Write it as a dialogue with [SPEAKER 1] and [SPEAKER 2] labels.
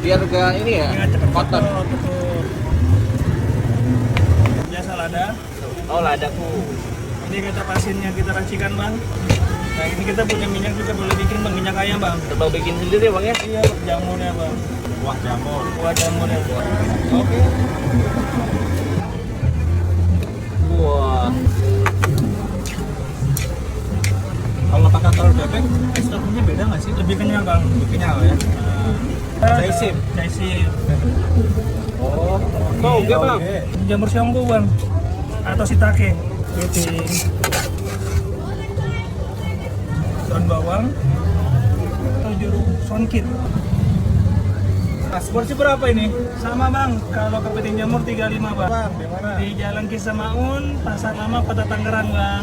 [SPEAKER 1] biar gak ini ya,
[SPEAKER 2] Biar cepet
[SPEAKER 1] kotor.
[SPEAKER 2] betul. Biasa lada.
[SPEAKER 1] Oh, ladaku.
[SPEAKER 2] Ini kita pasinnya kita racikan bang. Nah ini kita punya minyak juga boleh bikin bang, minyak ayam bang.
[SPEAKER 1] Coba bikin sendiri bang ya?
[SPEAKER 2] Iya, jamurnya bang.
[SPEAKER 1] Wah, jamur.
[SPEAKER 2] Buat jamurnya.
[SPEAKER 1] Oke. Wah. Kalau pakai telur bebek, teksturnya beda nggak sih?
[SPEAKER 2] Lebih kenyal bang.
[SPEAKER 1] Lebih kenyal ya. Jaisip.
[SPEAKER 2] Jaisip.
[SPEAKER 1] Oh, toge bang.
[SPEAKER 2] Jamur siombu bang. Atau shiitake. Kepiting. Daun bawang. Atau jeruk sonkit.
[SPEAKER 1] Nah, porsi berapa ini?
[SPEAKER 2] Sama bang, kalau kepiting jamur 35 bang.
[SPEAKER 1] Bang, di mana?
[SPEAKER 2] Di Jalan Kisah Maun, Pasar Lama, Kota Tangerang bang.